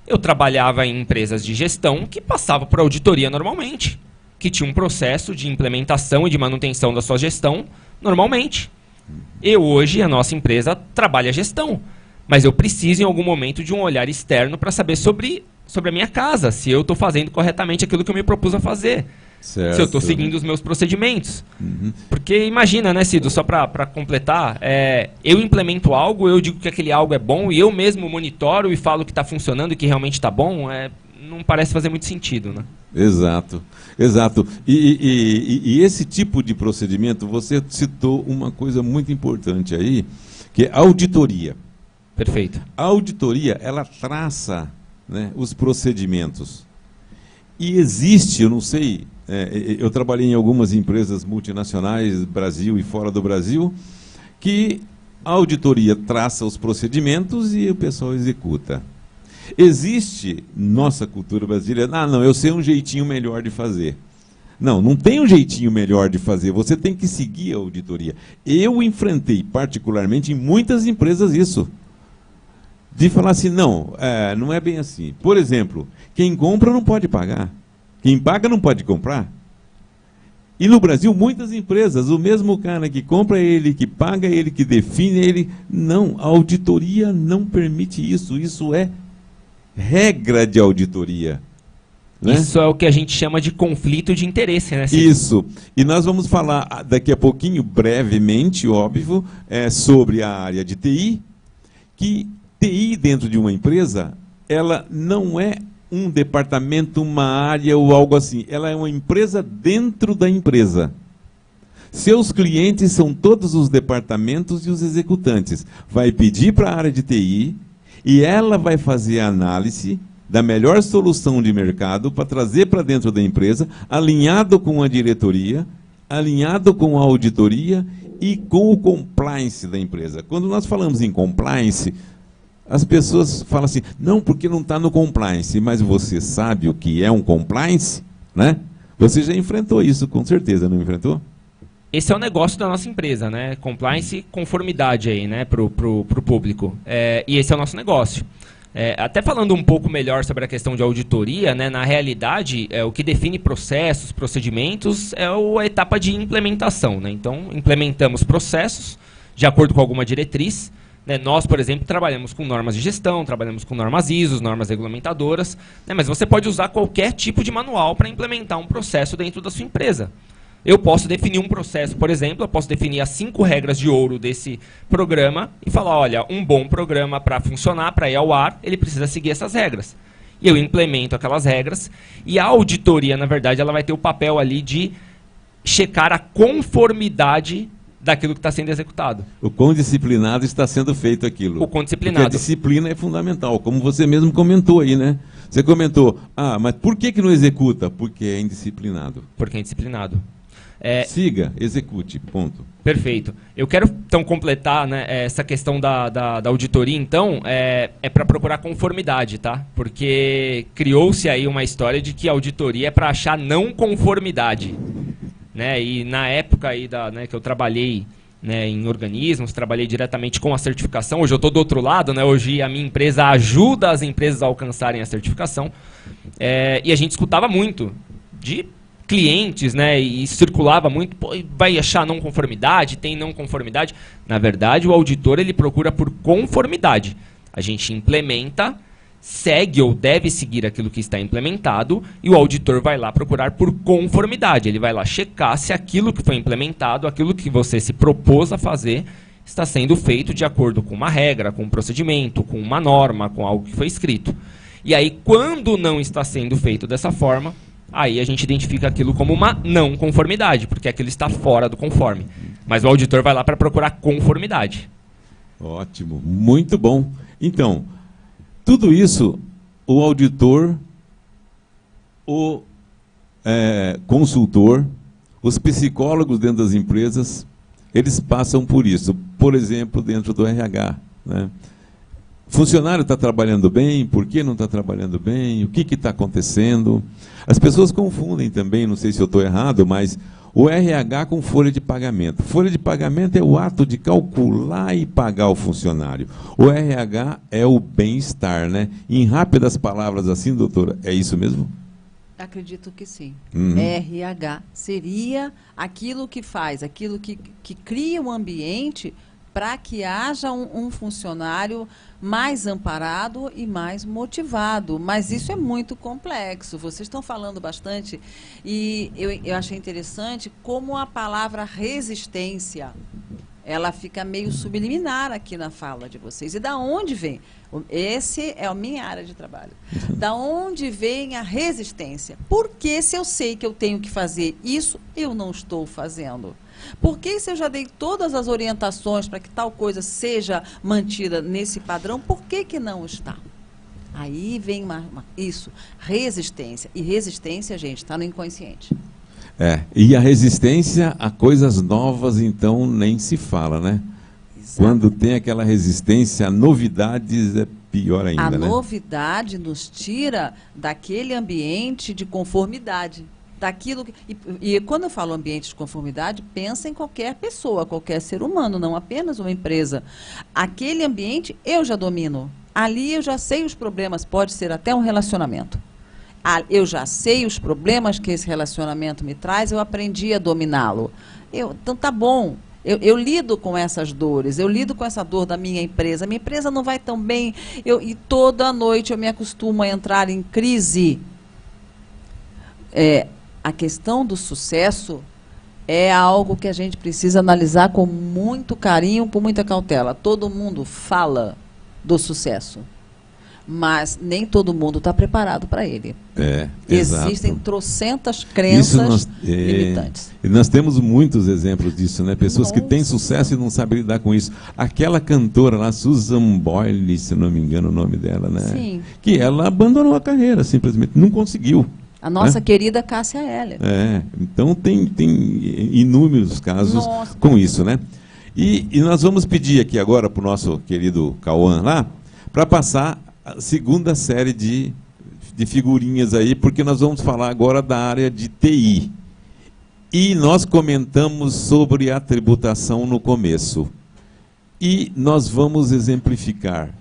Eu trabalhava em empresas de gestão que passavam por auditoria normalmente, que tinha um processo de implementação e de manutenção da sua gestão normalmente. Hoje, a nossa empresa trabalha gestão, mas eu preciso em algum momento de um olhar externo para saber sobre a minha casa, se eu estou fazendo corretamente aquilo que eu me propus a fazer. Certo. Se eu estou seguindo os meus procedimentos. Uhum. Porque imagina, né, Cido, só para completar, eu implemento algo, eu digo que aquele algo é bom e eu mesmo monitoro e falo que está funcionando e que realmente está bom, não parece fazer muito sentido, né? Exato, exato. E esse tipo de procedimento, você citou uma coisa muito importante aí, que é a auditoria. Perfeito. A auditoria, ela traça, né, os procedimentos. E existe, eu não sei, eu trabalhei em algumas empresas multinacionais, Brasil e fora do Brasil, que a auditoria traça os procedimentos e o pessoal executa. Existe nossa cultura brasileira, eu sei um jeitinho melhor de fazer. Não tem um jeitinho melhor de fazer, você tem que seguir a auditoria. Eu enfrentei particularmente em muitas empresas isso. De falar assim, não é bem assim. Por exemplo, quem compra não pode pagar. Quem paga não pode comprar. E no Brasil, muitas empresas, o mesmo cara que compra é ele, que paga é ele, que define é ele. Não, a auditoria não permite isso. Isso é regra de auditoria. Né? Isso é o que a gente chama de conflito de interesse, né, Cid? Isso. E nós vamos falar daqui a pouquinho, brevemente, óbvio, sobre a área de TI, que TI dentro de uma empresa, ela não é um departamento, uma área ou algo assim. Ela é uma empresa dentro da empresa. Seus clientes são todos os departamentos e os executantes. Vai pedir para a área de TI E ela vai fazer a análise da melhor solução de mercado para trazer para dentro da empresa, alinhado com a diretoria, alinhado com a auditoria e com o compliance da empresa. Quando nós falamos em compliance, as pessoas falam assim, não, porque não está no compliance, mas você sabe o que é um compliance? Né? Você já enfrentou isso, com certeza, não enfrentou? Esse é o negócio da nossa empresa, né? Compliance e conformidade aí, né, pro público. E esse é o nosso negócio. Até falando um pouco melhor sobre a questão de auditoria, né, na realidade, o que define processos, procedimentos, é a etapa de implementação. Né? Então, implementamos processos de acordo com alguma diretriz. Né? Nós, por exemplo, trabalhamos com normas de gestão, trabalhamos com normas ISO, normas regulamentadoras, né? Mas você pode usar qualquer tipo de manual para implementar um processo dentro da sua empresa. Eu posso definir um processo, por exemplo, eu posso definir as 5 regras de ouro desse programa e falar, olha, um bom programa para funcionar, para ir ao ar, ele precisa seguir essas regras. E eu implemento aquelas regras e a auditoria, na verdade, ela vai ter o papel ali de checar a conformidade daquilo que está sendo executado. O quão disciplinado está sendo feito aquilo. O quão disciplinado. Porque a disciplina é fundamental, como você mesmo comentou aí, né? Você comentou, mas por que não executa? Porque é indisciplinado. Porque é indisciplinado. Siga, execute, ponto. Perfeito. Eu quero, então, completar, né, essa questão da auditoria, então, para procurar conformidade, tá? Porque criou-se aí uma história de que a auditoria é para achar não conformidade. Né? E na época aí né, que eu trabalhei, né, em organismos, trabalhei diretamente com a certificação, hoje eu estou do outro lado, né? Hoje a minha empresa ajuda as empresas a alcançarem a certificação, e a gente escutava muito de clientes, né, e circulava muito, pô, vai achar não conformidade, tem não conformidade. Na verdade, o auditor ele procura por conformidade. A gente implementa, segue ou deve seguir aquilo que está implementado e o auditor vai lá procurar por conformidade. Ele vai lá checar se aquilo que foi implementado, aquilo que você se propôs a fazer, está sendo feito de acordo com uma regra, com um procedimento, com uma norma, com algo que foi escrito. E aí, quando não está sendo feito dessa forma, aí a gente identifica aquilo como uma não conformidade, porque aquilo está fora do conforme. Mas o auditor vai lá para procurar conformidade. Ótimo, muito bom. Então, tudo isso, o auditor, o consultor, os psicólogos dentro das empresas, eles passam por isso. Por exemplo, dentro do RH, né? Funcionário está trabalhando bem? Por que não está trabalhando bem? O que está acontecendo? As pessoas confundem também, não sei se eu estou errado, mas o RH com folha de pagamento. Folha de pagamento é o ato de calcular e pagar o funcionário. O RH é o bem-estar, né? Em rápidas palavras assim, doutora, é isso mesmo? Acredito que sim. Uhum. RH seria aquilo que faz, aquilo que cria um ambiente para que haja um funcionário mais amparado e mais motivado. Mas isso é muito complexo. Vocês estão falando bastante e eu achei interessante como a palavra resistência, ela fica meio subliminar aqui na fala de vocês. E da onde vem? Esse é a minha área de trabalho. Da onde vem a resistência? Porque se eu sei que eu tenho que fazer isso, eu não estou fazendo. Porque se eu já dei todas as orientações para que tal coisa seja mantida nesse padrão, por que não está? Aí vem isso, resistência. E resistência, gente, está no inconsciente. E a resistência a coisas novas, então, nem se fala, né? Exato. Quando tem aquela resistência a novidades, é pior ainda, né? A novidade nos tira daquele ambiente de conformidade. Daquilo e quando eu falo ambiente de conformidade, pensa em qualquer pessoa, qualquer ser humano, não apenas uma empresa. Aquele ambiente eu já domino. Ali eu já sei os problemas, pode ser até um relacionamento. Eu já sei os problemas que esse relacionamento me traz, eu aprendi a dominá-lo. Então tá bom, eu lido com essas dores, eu lido com essa dor da minha empresa. Minha empresa não vai tão bem, e toda noite eu me acostumo a entrar em crise. A questão do sucesso é algo que a gente precisa analisar com muito carinho, com muita cautela. Todo mundo fala do sucesso, mas nem todo mundo está preparado para ele. Existem exato. trocentas crenças limitantes. E nós temos muitos exemplos disso, né? Pessoas que têm sucesso e não sabem lidar com isso. Aquela cantora lá, Susan Boyle, se não me engano o nome dela, né? Sim. Que ela abandonou a carreira, simplesmente, não conseguiu. A nossa querida Cássia Eller. Então tem inúmeros casos com isso, né? E nós vamos pedir aqui agora para o nosso querido Cauã lá, para passar a segunda série de figurinhas aí, porque nós vamos falar agora da área de TI. E nós comentamos sobre a tributação no começo. E nós vamos exemplificar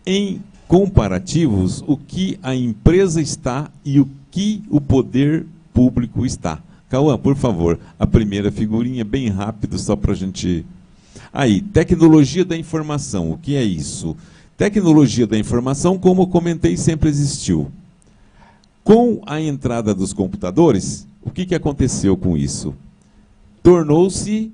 em comparativos o que a empresa está e o que o poder público está. Cauã, por favor, a primeira figurinha, bem rápido, só para a gente... Aí, tecnologia da informação, o que é isso? Tecnologia da informação, como eu comentei, sempre existiu. Com a entrada dos computadores, o que aconteceu com isso? Tornou-se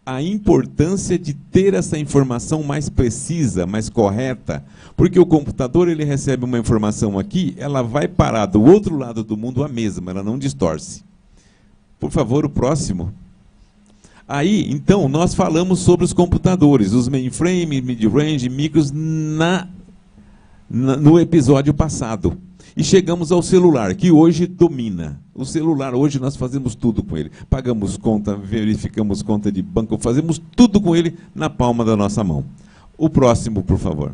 a importância de ter essa informação mais precisa, mais correta, porque o computador ele recebe uma informação aqui, ela vai parar do outro lado do mundo a mesma, ela não distorce. Por favor, o próximo. Aí, então, nós falamos sobre os computadores, os mainframe, mid-range, micros, no episódio passado. E chegamos ao celular, que hoje domina. O celular, hoje nós fazemos tudo com ele. Pagamos conta, verificamos conta de banco, fazemos tudo com ele na palma da nossa mão. O próximo, por favor.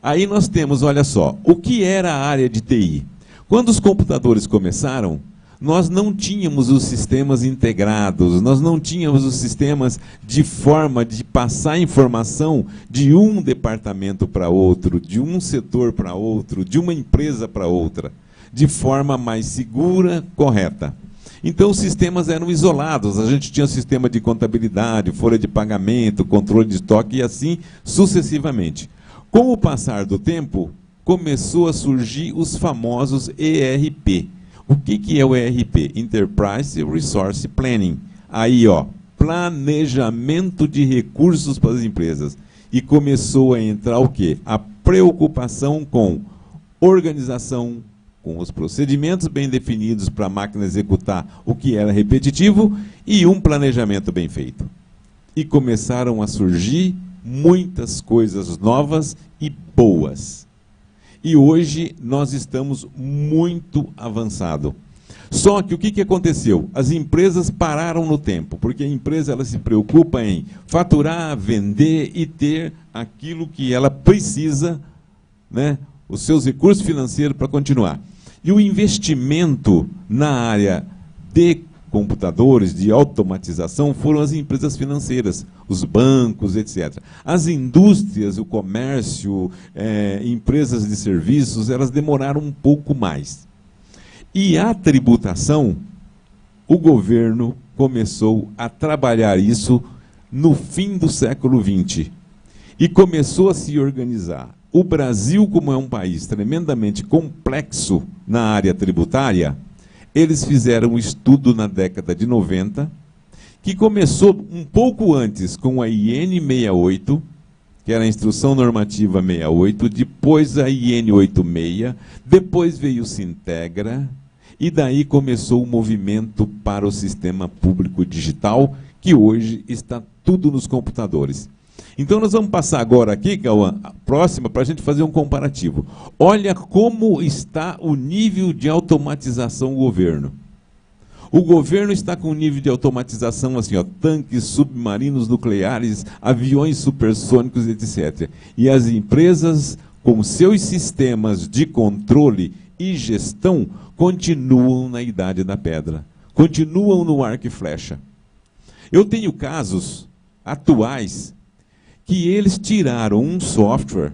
Aí nós temos, olha só, o que era a área de TI? Quando os computadores começaram, nós não tínhamos os sistemas integrados, nós não tínhamos os sistemas de forma de passar informação de um departamento para outro, de um setor para outro, de uma empresa para outra, de forma mais segura, correta. Então os sistemas eram isolados, a gente tinha um sistema de contabilidade, folha de pagamento, controle de estoque e assim sucessivamente. Com o passar do tempo, começou a surgir os famosos ERP. O que é o ERP? Enterprise Resource Planning. Aí, ó, planejamento de recursos para as empresas. E começou a entrar o quê? A preocupação com organização, com os procedimentos bem definidos para a máquina executar o que era repetitivo e um planejamento bem feito. E começaram a surgir muitas coisas novas e boas. E hoje nós estamos muito avançados. Só que o que aconteceu? As empresas pararam no tempo, porque a empresa ela se preocupa em faturar, vender e ter aquilo que ela precisa, né, os seus recursos financeiros para continuar. E o investimento na área de computadores, de automatização, foram as empresas financeiras, os bancos, etc. As indústrias, o comércio, empresas de serviços, elas demoraram um pouco mais. E a tributação, o governo começou a trabalhar isso no fim do século XX. E começou a se organizar. O Brasil, como é um país tremendamente complexo na área tributária, eles fizeram um estudo na década de 90, que começou um pouco antes com a IN 68, que era a Instrução Normativa 68, depois a IN 86, depois veio o Sintegra, e daí começou o movimento para o sistema público digital, que hoje está tudo nos computadores. Então nós vamos passar agora aqui, Cauã, a próxima, para a gente fazer um comparativo. Olha como está o nível de automatização do governo. O governo está com um nível de automatização assim, ó, tanques, submarinos nucleares, aviões supersônicos, etc. E as empresas, com seus sistemas de controle e gestão, continuam na idade da pedra. Continuam no arco e flecha. Eu tenho casos atuais que eles tiraram um software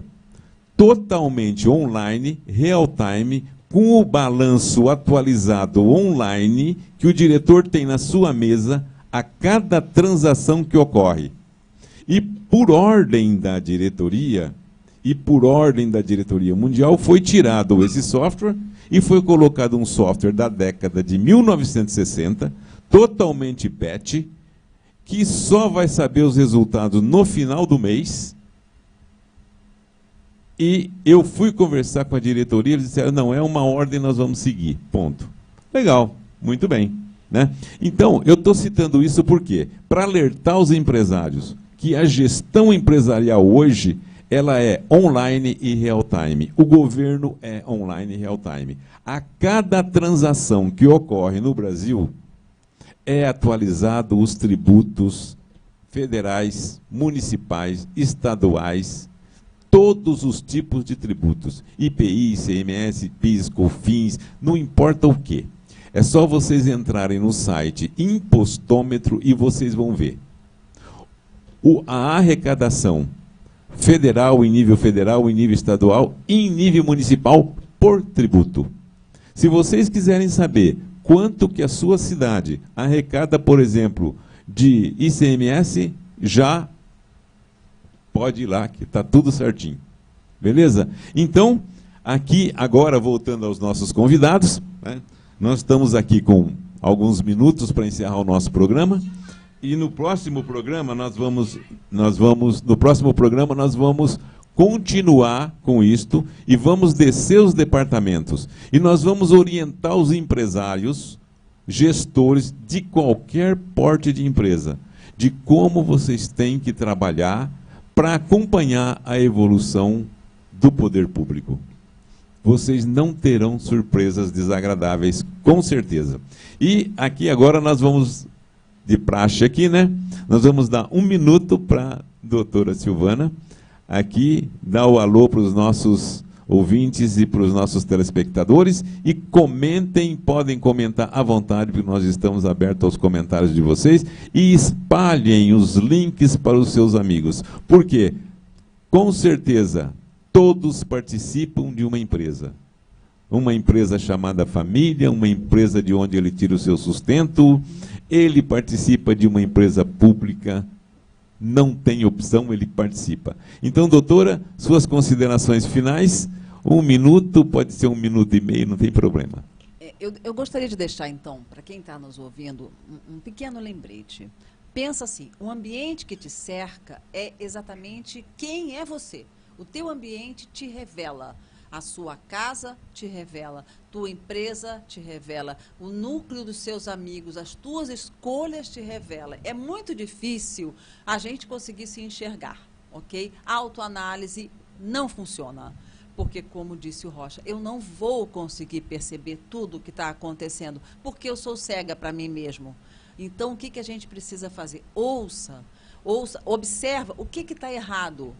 totalmente online, real-time, com o balanço atualizado online, que o diretor tem na sua mesa a cada transação que ocorre. E por ordem da diretoria, mundial, foi tirado esse software e foi colocado um software da década de 1960, totalmente batch, que só vai saber os resultados no final do mês E eu fui conversar com a diretoria, eles disseram, não, é uma ordem, nós vamos seguir, ponto. Legal, muito bem. Né? Então, eu estou citando isso por quê? Para alertar os empresários que a gestão empresarial hoje, ela é online e real time. O governo é online e real time. A cada transação que ocorre no Brasil, é atualizado os tributos federais, municipais, estaduais, todos os tipos de tributos, IPI, ICMS, PIS, COFINS, não importa o quê. É só vocês entrarem no site Impostômetro e vocês vão ver. A arrecadação federal, em nível estadual e em nível municipal por tributo. Se vocês quiserem saber quanto que a sua cidade arrecada, por exemplo, de ICMS, já pode ir lá, que está tudo certinho. Beleza? Então, aqui, agora, voltando aos nossos convidados, né, nós estamos aqui com alguns minutos para encerrar o nosso programa. E no próximo programa nós vamos continuar com isto e vamos descer os departamentos. E nós vamos orientar os empresários, gestores de qualquer porte de empresa, de como vocês têm que trabalhar para acompanhar a evolução do poder público. Vocês não terão surpresas desagradáveis, com certeza. E aqui agora nós vamos, de praxe aqui, né? Nós vamos dar 1 minuto para a doutora Silvana, aqui, dar o alô para os nossos ouvintes e para os nossos telespectadores, e comentem, podem comentar à vontade, porque nós estamos abertos aos comentários de vocês, e espalhem os links para os seus amigos. Por quê? Com certeza, todos participam de uma empresa chamada família, uma empresa de onde ele tira o seu sustento, ele participa de uma empresa pública, não tem opção, ele participa. Então, doutora, suas considerações finais, 1 minuto, pode ser 1 minuto e meio, não tem problema. Eu gostaria de deixar, então, para quem está nos ouvindo, um pequeno lembrete. Pensa assim, o ambiente que te cerca é exatamente quem é você. O teu ambiente te revela. A sua casa te revela, tua empresa te revela, o núcleo dos seus amigos, as tuas escolhas te revelam. É muito difícil a gente conseguir se enxergar, ok? A autoanálise não funciona, porque, como disse o Rocha, eu não vou conseguir perceber tudo o que está acontecendo, porque eu sou cega para mim mesmo. Então, o que a gente precisa fazer? Ouça, observa o que está errado.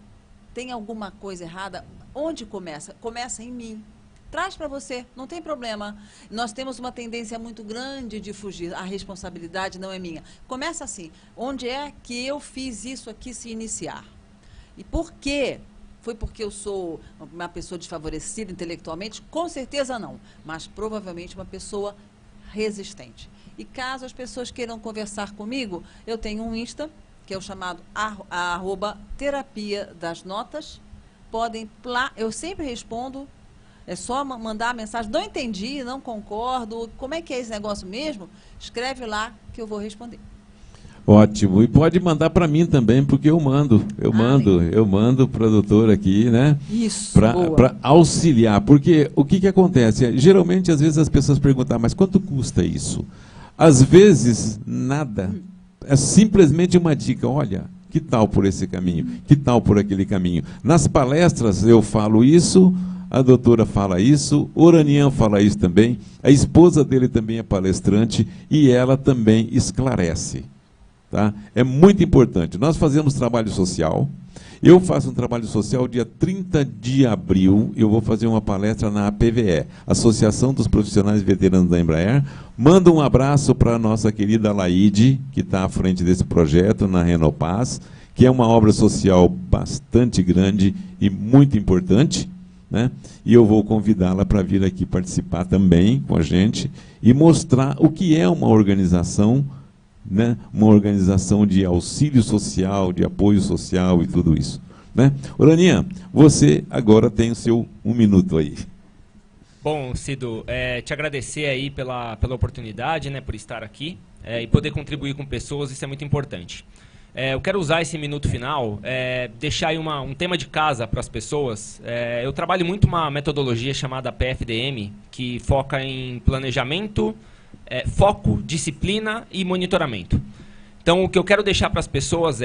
Tem alguma coisa errada? Onde começa? Começa em mim. Traz para você, não tem problema. Nós temos uma tendência muito grande de fugir. A responsabilidade não é minha. Começa assim. Onde é que eu fiz isso aqui se iniciar? E por quê? Foi porque eu sou uma pessoa desfavorecida intelectualmente? Com certeza não. Mas provavelmente uma pessoa resistente. E caso as pessoas queiram conversar comigo, eu tenho um Insta, que é o chamado @terapia das notas. Podem, eu sempre respondo, é só mandar a mensagem, não entendi, não concordo, como é que é esse negócio mesmo? Escreve lá que eu vou responder. Ótimo, e pode mandar para mim também, porque eu mando para a doutora aqui, né? Isso, para auxiliar, porque o que acontece? Geralmente, às vezes as pessoas perguntam, mas quanto custa isso? Às vezes, nada. É simplesmente uma dica, olha, que tal por esse caminho, que tal por aquele caminho. Nas palestras eu falo isso, a doutora fala isso, o Oranian fala isso também, a esposa dele também é palestrante e ela também esclarece. Tá? É muito importante. Nós fazemos trabalho social. Eu faço um trabalho social dia 30 de abril, eu vou fazer uma palestra na APVE, Associação dos Profissionais Veteranos da Embraer. Manda um abraço para a nossa querida Laide, que está à frente desse projeto, na Renopaz, que é uma obra social bastante grande e muito importante, né? E eu vou convidá-la para vir aqui participar também com a gente e mostrar o que é uma organização, né? Uma organização de auxílio social, de apoio social e tudo isso, né? Oranian, você agora tem o seu 1 minuto aí. Bom, Cido, te agradecer aí pela oportunidade, né, por estar aqui e poder contribuir com pessoas, isso é muito importante. Eu quero usar esse minuto final, deixar aí um tema de casa para as pessoas. Eu trabalho muito uma metodologia chamada PFDM, que foca em planejamento, foco, disciplina e monitoramento. Então, o que eu quero deixar para as pessoas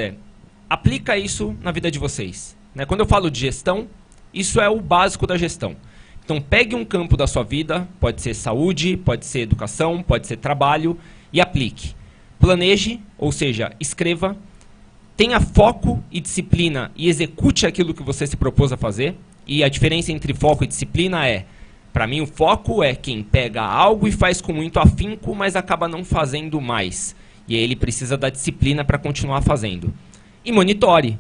aplica isso na vida de vocês. Né? Quando eu falo de gestão, isso é o básico da gestão. Então, pegue um campo da sua vida, pode ser saúde, pode ser educação, pode ser trabalho, e aplique. Planeje, ou seja, escreva, tenha foco e disciplina e execute aquilo que você se propôs a fazer. E a diferença entre foco e disciplina para mim, o foco é quem pega algo e faz com muito afinco, mas acaba não fazendo mais. E aí ele precisa da disciplina para continuar fazendo. E monitore.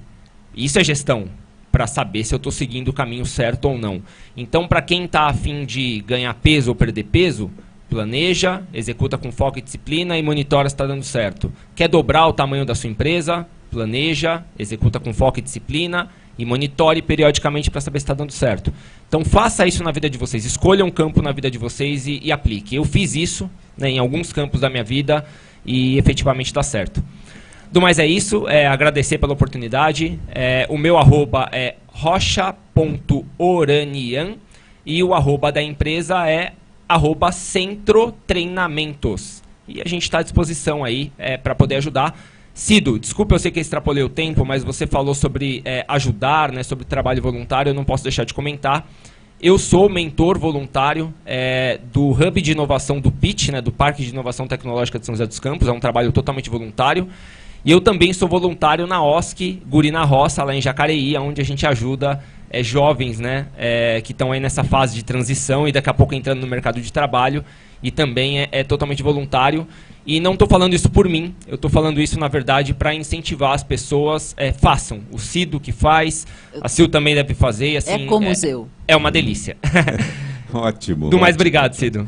Isso é gestão, para saber se eu estou seguindo o caminho certo ou não. Então, para quem está a fim de ganhar peso ou perder peso, planeja, executa com foco e disciplina e monitora se está dando certo. Quer dobrar o tamanho da sua empresa? Planeja, executa com foco e disciplina e monitore periodicamente para saber se está dando certo. Então, faça isso na vida de vocês. Escolha um campo na vida de vocês e aplique. Eu fiz isso, né, em alguns campos da minha vida e efetivamente dá certo. Do mais é isso, agradecer pela oportunidade. O meu arroba é rocha.oranian e o arroba da empresa é @centrotreinamentos. E a gente está à disposição aí para poder ajudar. Cido, desculpa, eu sei que eu extrapolei o tempo, mas você falou sobre ajudar, né, sobre trabalho voluntário, eu não posso deixar de comentar. Eu sou mentor voluntário do Hub de Inovação do PIT, né, do Parque de Inovação Tecnológica de São José dos Campos, é um trabalho totalmente voluntário. E eu também sou voluntário na OSC Guri na Roça, lá em Jacareí, onde a gente ajuda jovens, né, que estão aí nessa fase de transição e daqui a pouco entrando no mercado de trabalho. E também é totalmente voluntário. E não estou falando isso por mim, eu estou falando isso, na verdade, para incentivar as pessoas, façam. O Cido que faz, a Sil também deve fazer. E, assim, como o Zeu. É uma delícia. Ótimo. Do mais, obrigado, Cido.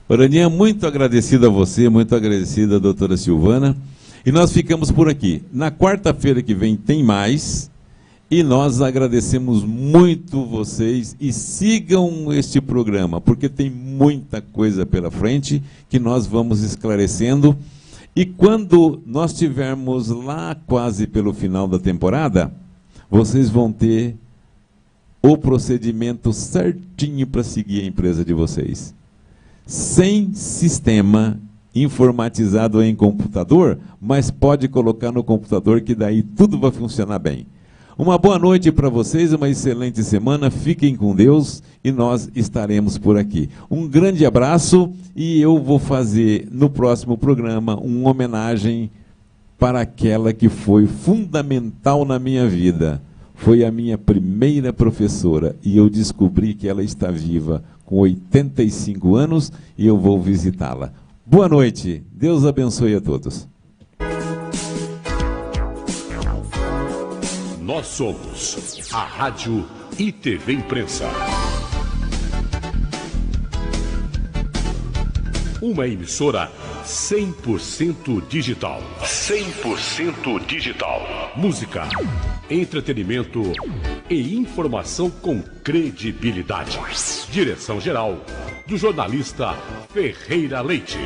Oraninha, muito agradecido a você, muito agradecida a doutora Silvana. E nós ficamos por aqui. Na quarta-feira que vem tem mais. E nós agradecemos muito vocês e sigam este programa, porque tem muita coisa pela frente que nós vamos esclarecendo. E quando nós estivermos lá quase pelo final da temporada, vocês vão ter o procedimento certinho para seguir a empresa de vocês. Sem sistema informatizado em computador, mas pode colocar no computador que daí tudo vai funcionar bem. Uma boa noite para vocês, uma excelente semana, fiquem com Deus e nós estaremos por aqui. Um grande abraço e eu vou fazer no próximo programa uma homenagem para aquela que foi fundamental na minha vida. Foi a minha primeira professora e eu descobri que ela está viva com 85 anos e eu vou visitá-la. Boa noite, Deus abençoe a todos. Nós somos a Rádio e TV Imprensa. Uma emissora 100% digital. 100% digital. Música, entretenimento e informação com credibilidade. Direção-geral do jornalista Ferreira Leite.